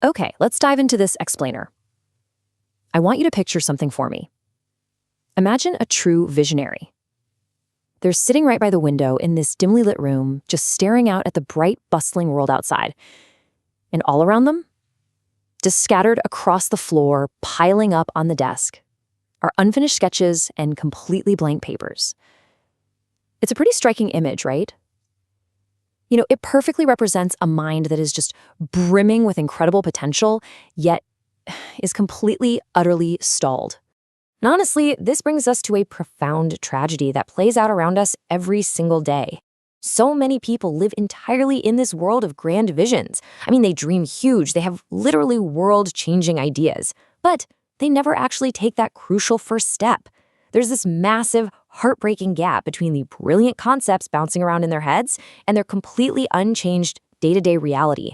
Okay, let's dive into this explainer. I want you to picture something for me. Imagine a true visionary. They're sitting right by the window in this dimly lit room, just staring out at the bright, bustling world outside. And all around them, just scattered across the floor, piling up on the desk, are unfinished sketches and completely blank papers. It's a pretty striking image, right? It perfectly represents a mind that is just brimming with incredible potential, yet is completely, utterly stalled. And honestly, this brings us to a profound tragedy that plays out around us every single day. So many people live entirely in this world of grand visions. They dream huge, they have literally world-changing ideas, but they never actually take that crucial first step. There's this massive, heartbreaking gap between the brilliant concepts bouncing around in their heads and their completely unchanged day-to-day reality.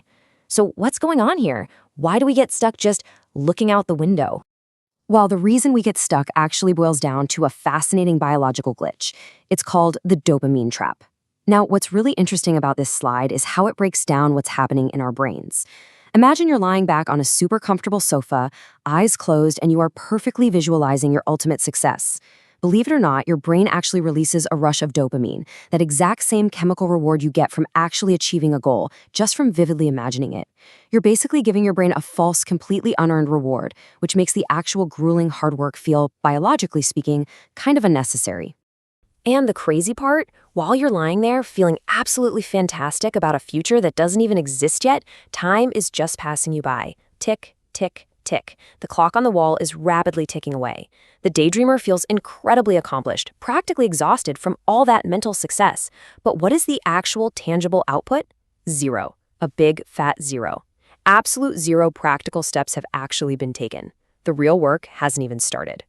So what's going on here? Why do we get stuck just looking out the window? Well, the reason we get stuck actually boils down to a fascinating biological glitch. It's called the dopamine trap. Now, what's really interesting about this slide is how it breaks down what's happening in our brains. Imagine you're lying back on a super comfortable sofa, eyes closed, and you are perfectly visualizing your ultimate success. Believe it or not, your brain actually releases a rush of dopamine, that exact same chemical reward you get from actually achieving a goal, just from vividly imagining it. You're basically giving your brain a false, completely unearned reward, which makes the actual grueling hard work feel, biologically speaking, kind of unnecessary. And the crazy part, while you're lying there feeling absolutely fantastic about a future that doesn't even exist yet, time is just passing you by. Tick, tick, tick. The clock on the wall is rapidly ticking away. The daydreamer feels incredibly accomplished, practically exhausted from all that mental success. But what is the actual tangible output? Zero. A big, fat zero. Absolute zero practical steps have actually been taken. The real work hasn't even started.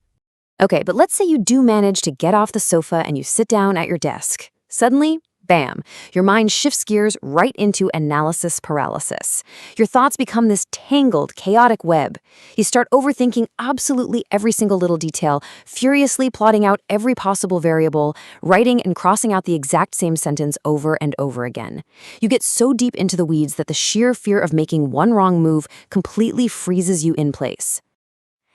Okay, but let's say you do manage to get off the sofa and you sit down at your desk. Suddenly, bam, your mind shifts gears right into analysis paralysis. Your thoughts become this tangled, chaotic web. You start overthinking absolutely every single little detail, furiously plotting out every possible variable, writing and crossing out the exact same sentence over and over again. You get so deep into the weeds that the sheer fear of making one wrong move completely freezes you in place.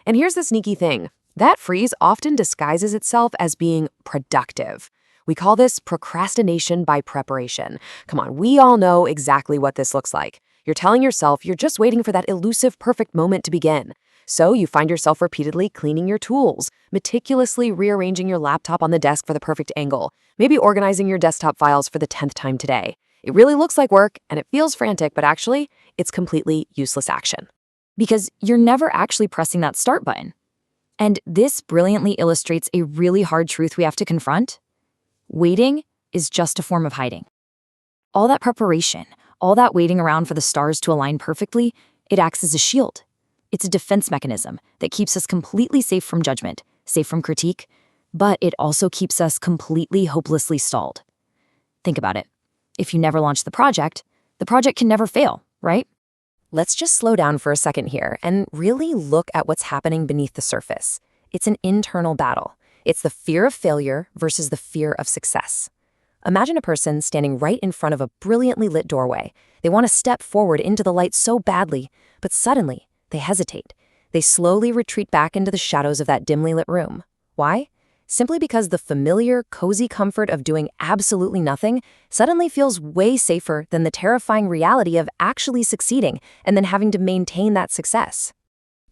And here's the sneaky thing. That freeze often disguises itself as being productive. We call this procrastination by preparation. Come on, we all know exactly what this looks like. You're telling yourself you're just waiting for that elusive perfect moment to begin. So you find yourself repeatedly cleaning your tools, meticulously rearranging your laptop on the desk for the perfect angle, maybe organizing your desktop files for the 10th time today. It really looks like work and it feels frantic, but actually, it's completely useless action. Because you're never actually pressing that start button. And this brilliantly illustrates a really hard truth we have to confront. Waiting is just a form of hiding. All that preparation, all that waiting around for the stars to align perfectly, it acts as a shield. It's a defense mechanism that keeps us completely safe from judgment, safe from critique, but it also keeps us completely hopelessly stalled. Think about it. If you never launch the project can never fail, right? Let's just slow down for a second here and really look at what's happening beneath the surface. It's an internal battle. It's the fear of failure versus the fear of success. Imagine a person standing right in front of a brilliantly lit doorway. They want to step forward into the light so badly, but suddenly they hesitate. They slowly retreat back into the shadows of that dimly lit room. Why? Simply because the familiar, cozy comfort of doing absolutely nothing suddenly feels way safer than the terrifying reality of actually succeeding and then having to maintain that success.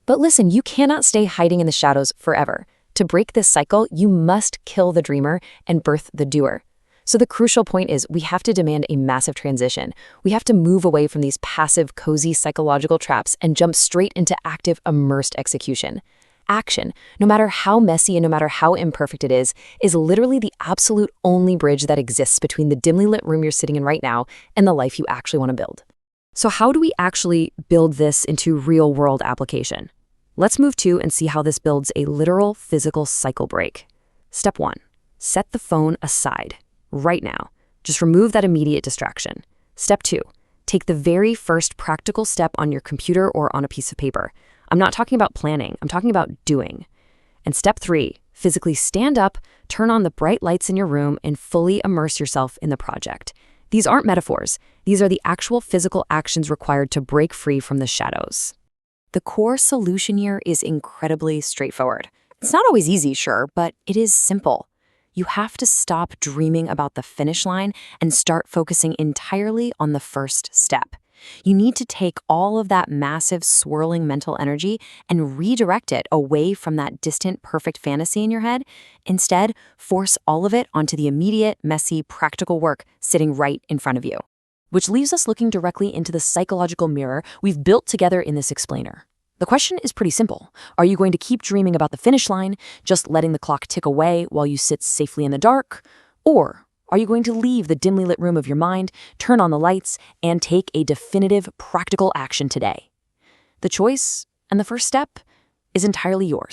But listen, you cannot stay hiding in the shadows forever. To break this cycle, you must kill the dreamer and birth the doer. So the crucial point is we have to demand a massive transition. We have to move away from these passive, cozy psychological traps and jump straight into active, immersed execution. Action, no matter how messy and no matter how imperfect it is literally the absolute only bridge that exists between the dimly lit room you're sitting in right now and the life you actually want to build. So how do we actually build this into real-world application? Let's move to and see how this builds a literal physical cycle break. Step 1. Set the phone aside, right now. Just remove that immediate distraction. Step 2. Take the very first practical step on your computer or on a piece of paper. I'm not talking about planning, I'm talking about doing. And step 3, physically stand up, turn on the bright lights in your room, and fully immerse yourself in the project. These aren't metaphors. These are the actual physical actions required to break free from the shadows. The core solution here is incredibly straightforward. It's not always easy, sure, but it is simple. You have to stop dreaming about the finish line and start focusing entirely on the first step. You need to take all of that massive swirling mental energy and redirect it away from that distant perfect fantasy in your head. Instead, force all of it onto the immediate, messy, practical work sitting right in front of you. Which leaves us looking directly into the psychological mirror we've built together in this explainer. The question is pretty simple. Are you going to keep dreaming about the finish line, just letting the clock tick away while you sit safely in the dark? Or are you going to leave the dimly lit room of your mind, turn on the lights, and take a definitive, practical action today? The choice and the first step is entirely yours.